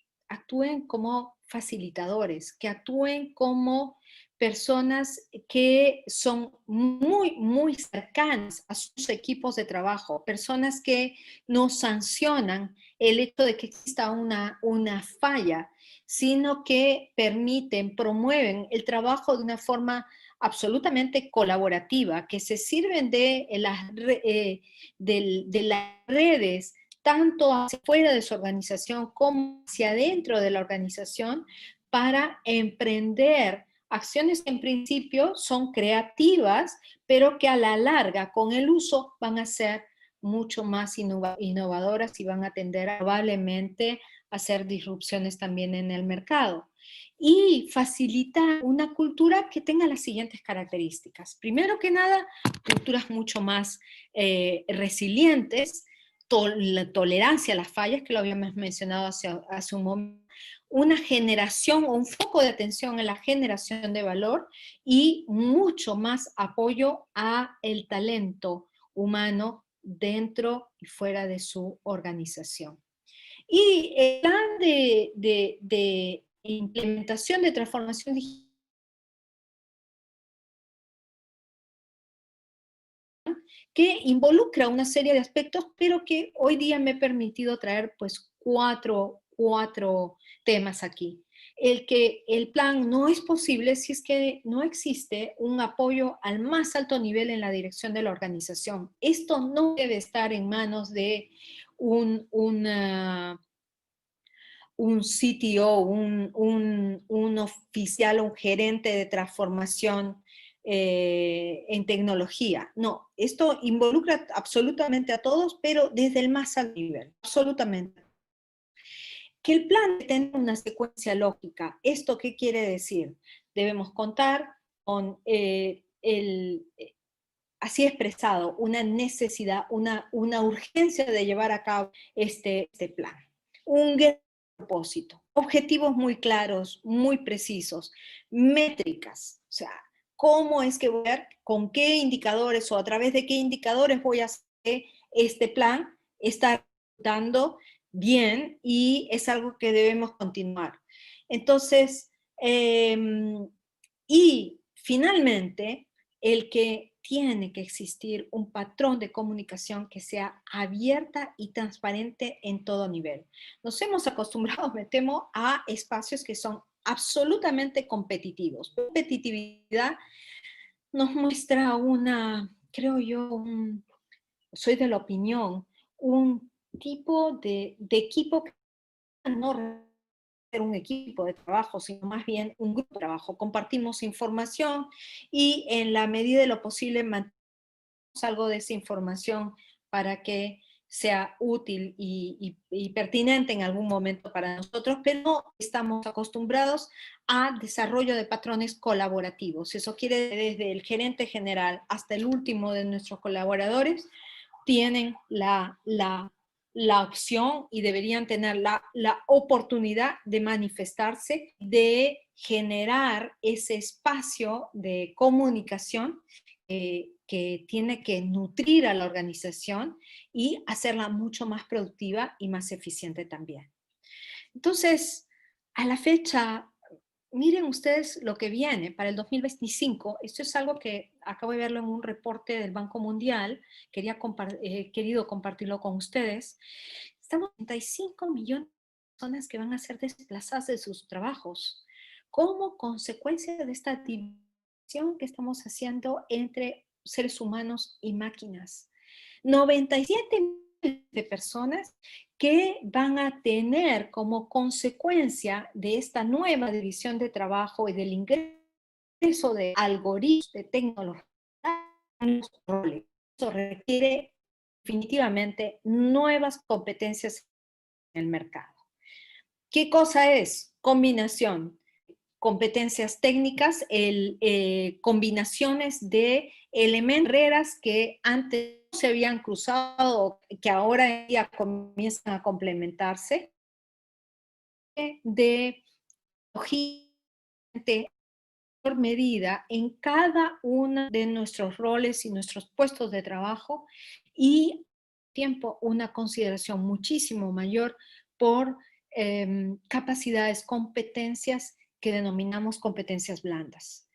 facilitadores, que actúen como personas que son muy cercanas a sus equipos de trabajo, personas que no sancionan el hecho de que exista una falla, sino que permiten, promueven el trabajo de una forma absolutamente colaborativa, que se sirven de las redes, tanto hacia fuera de su organización como hacia adentro de la organización, para emprender acciones que en principio son creativas, pero que a la larga, con el uso, van a ser mucho más innovadoras y van a tender probablemente a hacer disrupciones también en el mercado. Y facilitar una cultura que tenga las siguientes características. Primero que nada, culturas mucho más resilientes, la tolerancia a las fallas, que lo habíamos mencionado hace un momento, una generación o un foco de atención en la generación de valor y mucho más apoyo a el talento humano dentro y fuera de su organización. Y el plan de implementación de transformación digital que involucra una serie de aspectos, pero que hoy día me he permitido traer pues cuatro temas aquí. El plan no es posible si es que no existe un apoyo al más alto nivel en la dirección de la organización. Esto no debe estar en manos de un CTO, un oficial, un gerente de transformación en tecnología. No, esto involucra absolutamente a todos, pero desde el más alto nivel, absolutamente. Que el plan tenga una secuencia lógica. ¿Esto qué quiere decir? Debemos contar con así expresado, una necesidad, una urgencia de llevar a cabo este plan. Un gran propósito, objetivos muy claros, muy precisos, métricas, o sea, cómo es que voy a ver, con qué indicadores o a través de qué indicadores voy a hacer que este plan está dando bien y es algo que debemos continuar. Entonces, y finalmente, el que tiene que existir un patrón de comunicación que sea abierta y transparente en todo nivel. Nos hemos acostumbrado, me temo, a espacios que son absolutamente competitivos. Competitividad nos muestra creo yo, soy de la opinión, un tipo de equipo que no ser un equipo de trabajo, sino más bien un grupo de trabajo. Compartimos información y en la medida de lo posible mantenemos algo de esa información para que sea útil y pertinente en algún momento para nosotros, pero no estamos acostumbrados a desarrollo de patrones colaborativos. Eso quiere decir desde el gerente general hasta el último de nuestros colaboradores, tienen la opción y deberían tener la oportunidad de manifestarse, de generar ese espacio de comunicación que tiene que nutrir a la organización y hacerla mucho más productiva y más eficiente también. Entonces, a la fecha, miren ustedes lo que viene para el 2025. Esto es algo que acabo de verlo en un reporte del Banco Mundial. Querido compartirlo con ustedes. Estamos en 35 millones de personas que van a ser desplazadas de sus trabajos como consecuencia de esta división que estamos haciendo entre seres humanos y máquinas. 97 millones de personas que van a tener como consecuencia de esta nueva división de trabajo y del ingreso de algoritmos de tecnología en los roles. Eso requiere definitivamente nuevas competencias en el mercado. ¿Qué cosa es? Combinación. Competencias técnicas, combinaciones de elementos, barreras que antes no se habían cruzado, que ahora ya comienzan a complementarse, de por medida en cada uno de nuestros roles y nuestros puestos de trabajo y tiempo una consideración muchísimo mayor por capacidades, competencias que denominamos competencias blandas.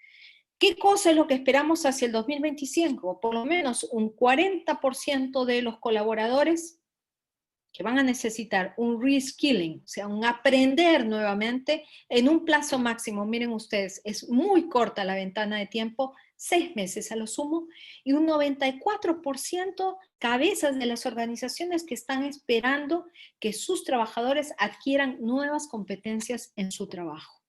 ¿Qué cosa es lo que esperamos hacia el 2025? Por lo menos un 40% de los colaboradores que van a necesitar un reskilling, o sea, un aprender nuevamente en un plazo máximo. Miren ustedes, es muy corta la ventana de tiempo, 6 meses a lo sumo, y un 94% cabezas de las organizaciones que están esperando que sus trabajadores adquieran nuevas competencias en su trabajo.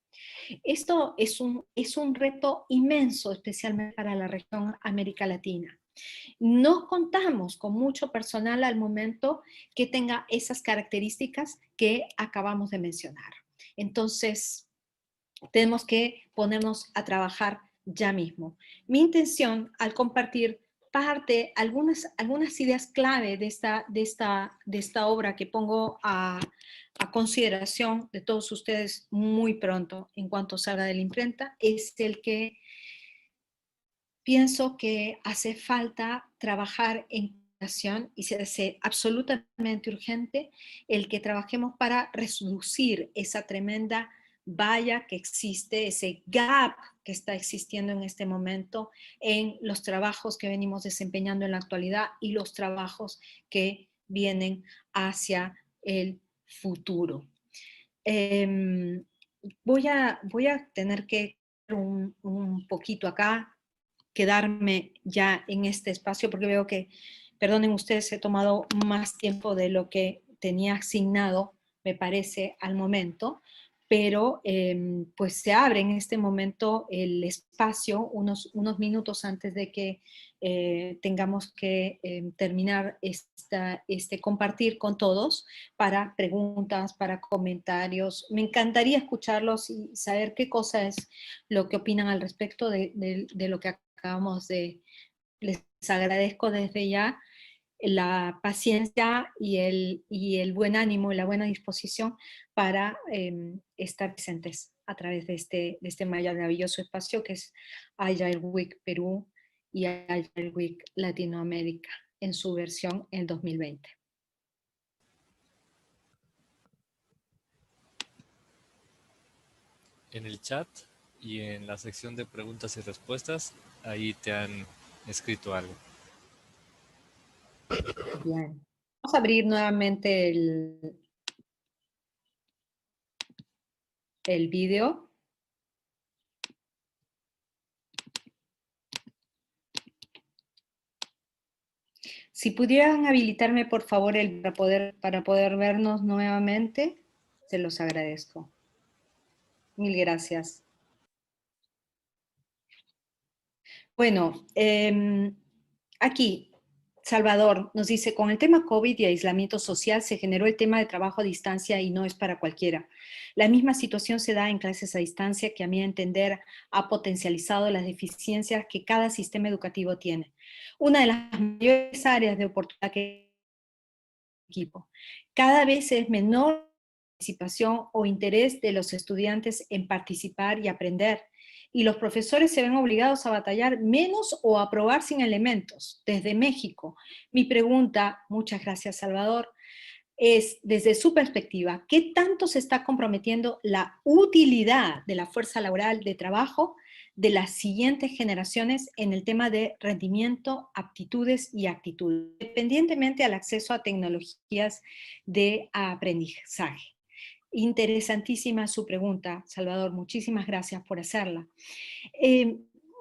Esto es un reto inmenso, especialmente para la región América Latina. No contamos con mucho personal al momento que tenga esas características que acabamos de mencionar. Entonces, tenemos que ponernos a trabajar ya mismo. Mi intención al compartir algunas ideas clave de esta obra que pongo a consideración de todos ustedes muy pronto, en cuanto salga de la imprenta, es el que pienso que hace falta trabajar en y se hace absolutamente urgente el que trabajemos para reducir esa tremenda valla que existe, ese gap que está existiendo en este momento en los trabajos que venimos desempeñando en la actualidad y los trabajos que vienen hacia el futuro. Voy a tener que un poquito acá, quedarme ya en este espacio porque veo que, perdonen ustedes, he tomado más tiempo de lo que tenía asignado, me parece, al momento, pero pues se abre en este momento el espacio unos minutos antes de que tengamos que terminar este compartir con todos para preguntas, para comentarios. Me encantaría escucharlos y saber qué cosa es lo que opinan al respecto de lo que acabamos de... Les agradezco desde ya la paciencia y el buen ánimo y la buena disposición para estar presentes a través de este maravilloso espacio que es Agile Week Perú y Agile Week Latinoamérica en su versión en 2020. En el chat y en la sección de preguntas y respuestas, ahí te han escrito algo. Bien. Vamos a abrir nuevamente el vídeo. Si pudieran habilitarme, por favor, para poder vernos nuevamente, se los agradezco. Mil gracias. Bueno, aquí, Salvador nos dice, con el tema COVID y aislamiento social se generó el tema de trabajo a distancia y no es para cualquiera. La misma situación se da en clases a distancia que a mi entender ha potencializado las deficiencias que cada sistema educativo tiene. Una de las mayores áreas de oportunidad que equipo. Cada vez es menor la participación o interés de los estudiantes en participar y aprender, y los profesores se ven obligados a batallar menos o a probar sin elementos. Desde México, mi pregunta, muchas gracias Salvador, es desde su perspectiva, ¿qué tanto se está comprometiendo la utilidad de la fuerza laboral de trabajo de las siguientes generaciones en el tema de rendimiento, aptitudes y actitudes, independientemente al acceso a tecnologías de aprendizaje? Interesantísima su pregunta, Salvador, muchísimas gracias por hacerla.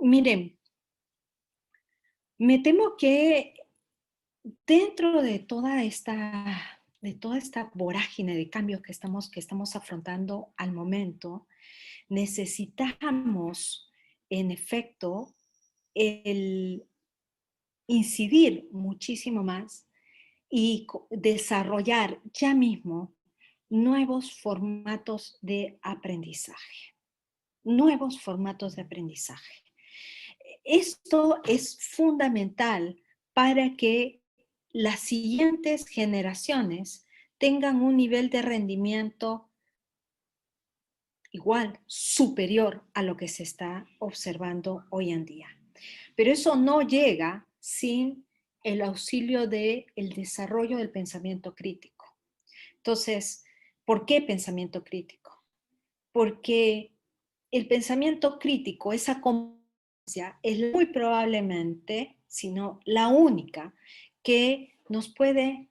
Miren, me temo que dentro de toda esta vorágine de cambios que estamos afrontando al momento, necesitamos, en efecto, el incidir muchísimo más y desarrollar ya mismo nuevos formatos de aprendizaje. Nuevos formatos de aprendizaje. Esto es fundamental para que las siguientes generaciones tengan un nivel de rendimiento igual, superior a lo que se está observando hoy en día. Pero eso no llega sin el auxilio del desarrollo del pensamiento crítico. Entonces, ¿por qué pensamiento crítico? Porque el pensamiento crítico, esa competencia, es muy probablemente, si no la única, que nos puede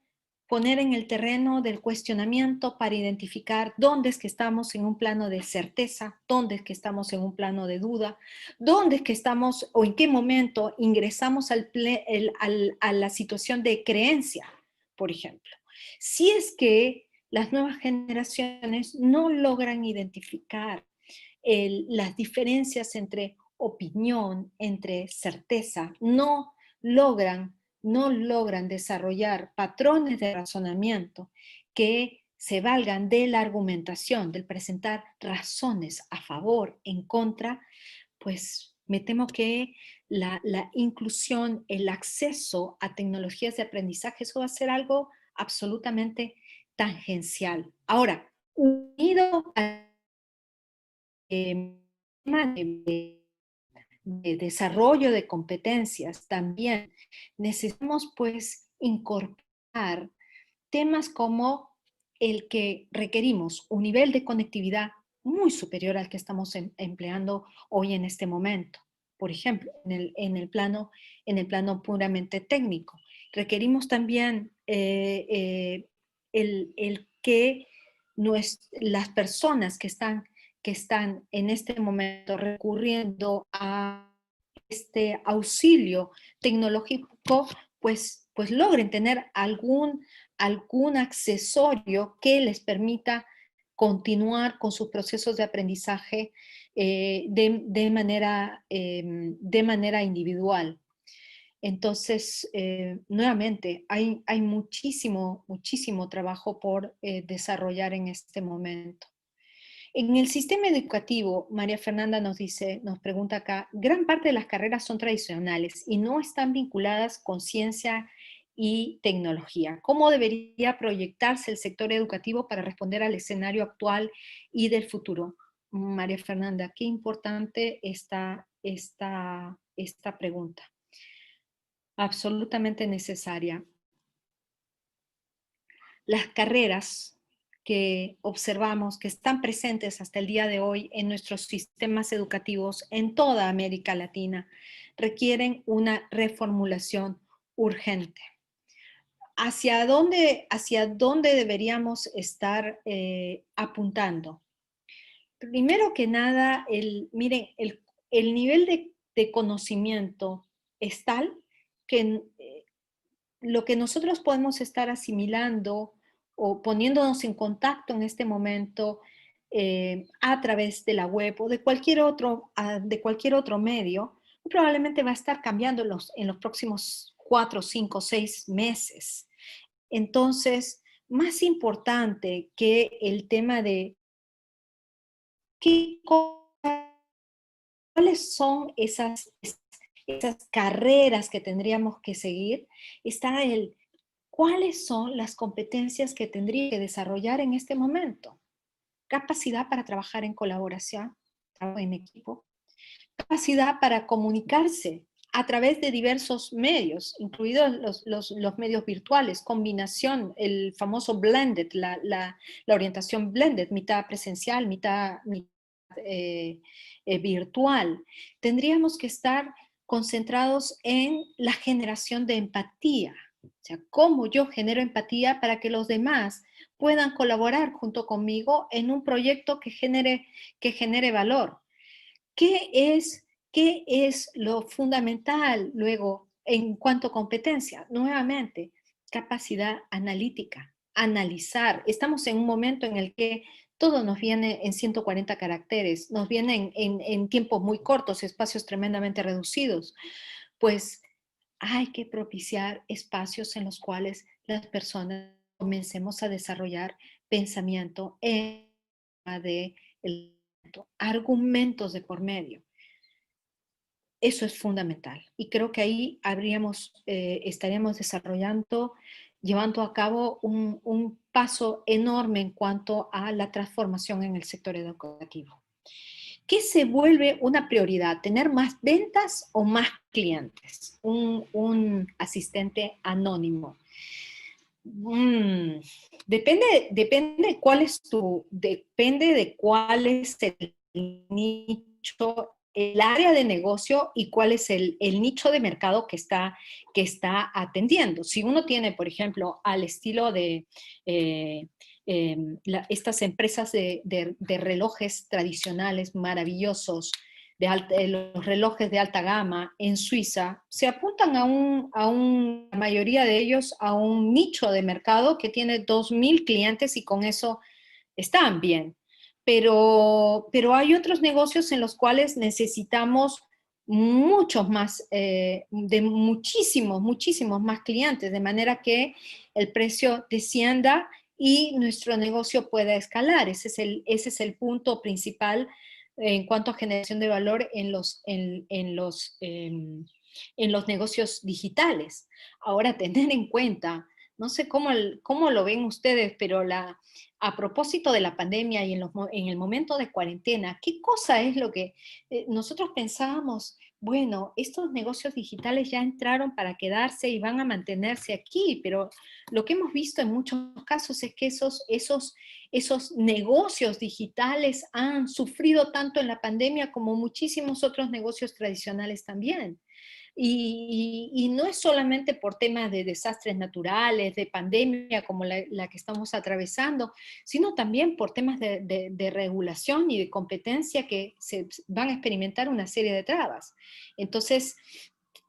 poner en el terreno del cuestionamiento para identificar dónde es que estamos en un plano de certeza, dónde es que estamos en un plano de duda, dónde es que estamos o en qué momento ingresamos a la situación de creencia, por ejemplo. Si es que las nuevas generaciones no logran identificar las diferencias entre opinión, entre certeza, no logran desarrollar patrones de razonamiento que se valgan de la argumentación, del presentar razones a favor, en contra, pues me temo que la inclusión, el acceso a tecnologías de aprendizaje, eso va a ser algo absolutamente tangencial. Ahora, unido a tema de desarrollo de competencias también necesitamos pues incorporar temas como el que requerimos un nivel de conectividad muy superior al que estamos empleando hoy en este momento. Por ejemplo, en el plano puramente técnico. Requerimos también el que las personas que están en este momento recurriendo a este auxilio tecnológico, pues logren tener algún accesorio que les permita continuar con sus procesos de aprendizaje de manera individual. Entonces, nuevamente, hay muchísimo, muchísimo trabajo por desarrollar en este momento. En el sistema educativo, María Fernanda nos pregunta acá, gran parte de las carreras son tradicionales y no están vinculadas con ciencia y tecnología. ¿Cómo debería proyectarse el sector educativo para responder al escenario actual y del futuro? María Fernanda, qué importante esta pregunta. Absolutamente necesaria. Las carreras que observamos que están presentes hasta el día de hoy en nuestros sistemas educativos en toda América Latina requieren una reformulación urgente. ¿Hacia dónde deberíamos estar apuntando? Primero que nada, miren, el nivel de conocimiento es tal que lo que nosotros podemos estar asimilando o poniéndonos en contacto en este momento a través de la web o de cualquier otro medio, probablemente va a estar cambiando en los próximos 4, 5, 6 meses. Entonces, más importante que el tema de cuáles son esas carreras que tendríamos que seguir, está cuáles son las competencias que tendría que desarrollar en este momento. Capacidad para trabajar en colaboración, trabajo en equipo, capacidad para comunicarse a través de diversos medios, incluidos los medios virtuales, combinación, el famoso blended, la orientación blended, mitad presencial, mitad virtual. Tendríamos que estar concentrados en la generación de empatía, o sea, cómo yo genero empatía para que los demás puedan colaborar junto conmigo en un proyecto que genere valor. ¿Qué es lo fundamental luego en cuanto a competencia? Nuevamente, capacidad analítica, analizar. Estamos en un momento en el que todo nos viene en 140 caracteres, nos viene en tiempos muy cortos, espacios tremendamente reducidos. Pues hay que propiciar espacios en los cuales las personas comencemos a desarrollar pensamiento de argumentos de por medio. Eso es fundamental. Y creo que ahí estaríamos llevando a cabo un paso enorme en cuanto a la transformación en el sector educativo. ¿Qué se vuelve una prioridad? ¿Tener más ventas o más clientes? Un asistente anónimo. Depende de cuál es el nicho, el área de negocio y cuál es el nicho de mercado que está atendiendo. Si uno tiene, por ejemplo, al estilo de estas empresas de relojes tradicionales maravillosos, los relojes de alta gama en Suiza, se apuntan la mayoría de ellos a un nicho de mercado que tiene 2.000 clientes y con eso están bien. Pero hay otros negocios en los cuales necesitamos muchos más, de muchísimos más clientes, de manera que el precio descienda y nuestro negocio pueda escalar. Ese es el punto principal en cuanto a generación de valor en los negocios digitales. Ahora, tener en cuenta, no sé cómo lo ven ustedes, pero a propósito de la pandemia y en el momento de cuarentena, ¿qué cosa es lo que nosotros pensábamos bueno, estos negocios digitales ya entraron para quedarse y van a mantenerse aquí, pero lo que hemos visto en muchos casos es que esos negocios digitales han sufrido tanto en la pandemia como muchísimos otros negocios tradicionales también. Y no es solamente por temas de desastres naturales, de pandemia como la que estamos atravesando, sino también por temas de regulación y de competencia que se van a experimentar una serie de trabas. Entonces,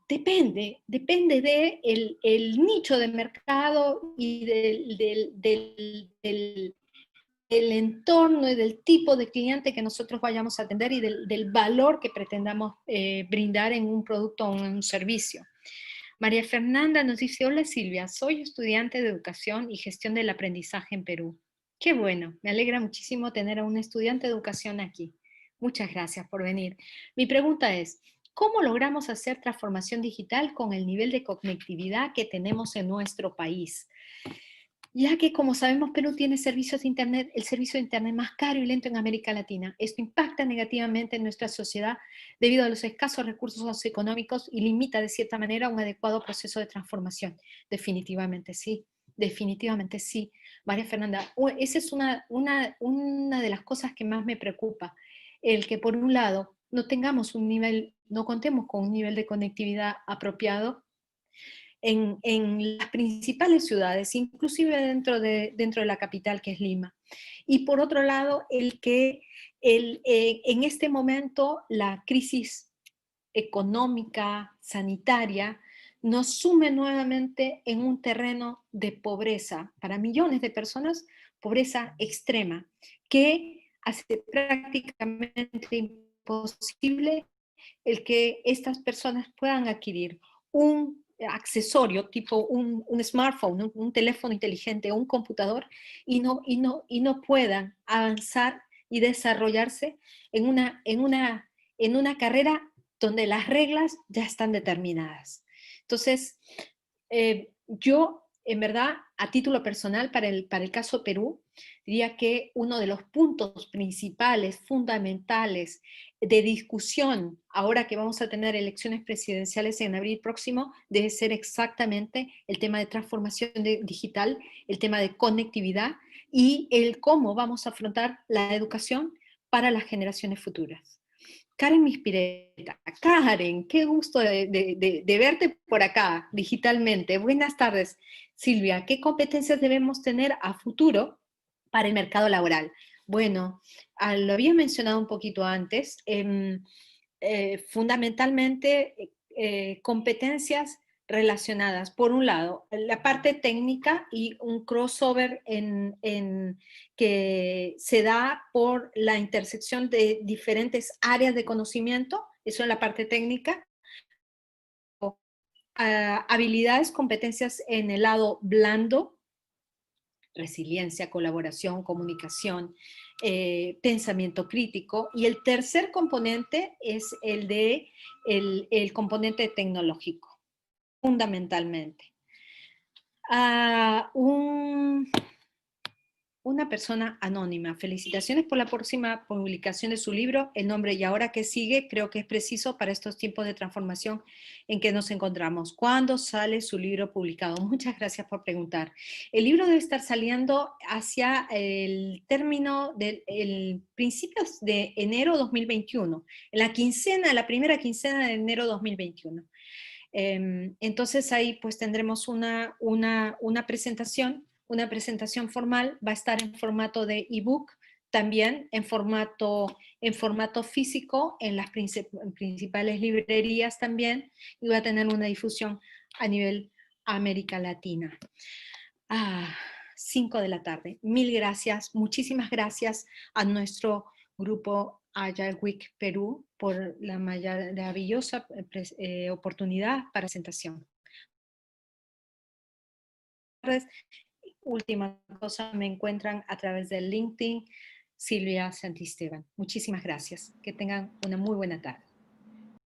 depende de el nicho de mercado y del entorno y del tipo de cliente que nosotros vayamos a atender y del valor que pretendamos brindar en un producto o en un servicio. María Fernanda nos dice, hola Silvia, soy estudiante de educación y gestión del aprendizaje en Perú. Qué bueno, me alegra muchísimo tener a un estudiante de educación aquí. Muchas gracias por venir. Mi pregunta es, ¿cómo logramos hacer transformación digital con el nivel de conectividad que tenemos en nuestro país? Ya que, como sabemos, Perú tiene servicios de Internet, el servicio de Internet más caro y lento en América Latina. Esto impacta negativamente en nuestra sociedad debido a los escasos recursos socioeconómicos y limita de cierta manera un adecuado proceso de transformación. Definitivamente sí, definitivamente sí. María Fernanda, esa es una de las cosas que más me preocupa, el que por un lado no tengamos un nivel, no contemos con un nivel de conectividad apropiado en las principales ciudades, inclusive dentro de la capital que es Lima. Y por otro lado, el que en este momento la crisis económica, sanitaria, nos sume nuevamente en un terreno de pobreza para millones de personas, pobreza extrema, que hace prácticamente imposible el que estas personas puedan adquirir un accesorio tipo un smartphone, un teléfono inteligente o un computador y no puedan avanzar y desarrollarse en una carrera donde las reglas ya están determinadas. Entonces, yo, en verdad, a título personal, para el caso Perú, diría que uno de los puntos principales, fundamentales de discusión, ahora que vamos a tener elecciones presidenciales en abril próximo, debe ser exactamente el tema de transformación digital, el tema de conectividad y el cómo vamos a afrontar la educación para las generaciones futuras. Karen Mispireta. Karen, qué gusto de verte por acá, digitalmente. Buenas tardes, Silvia. ¿Qué competencias debemos tener a futuro para el mercado laboral? Bueno, lo había mencionado un poquito antes. Fundamentalmente, competencias relacionadas, por un lado, la parte técnica y un crossover que se da por la intersección de diferentes áreas de conocimiento, eso en la parte técnica, habilidades, competencias en el lado blando, resiliencia, colaboración, comunicación, pensamiento crítico, y el tercer componente es el componente tecnológico, fundamentalmente. Una persona anónima. Felicitaciones por la próxima publicación de su libro. El nombre y ahora que sigue creo que es preciso para estos tiempos de transformación en que nos encontramos. ¿Cuándo sale su libro publicado? Muchas gracias por preguntar. El libro debe estar saliendo hacia el término del principios de enero 2021, en la primera quincena de enero 2021. Entonces ahí pues tendremos una presentación formal, va a estar en formato de ebook, también en formato físico, en las principales librerías también, y va a tener una difusión a nivel América Latina. 5 de la tarde. Mil gracias, muchísimas gracias a nuestro grupo Agile Week Perú por la maravillosa oportunidad para presentación. Última cosa, me encuentran a través del LinkedIn Silvia Santisteban. Muchísimas gracias. Que tengan una muy buena tarde.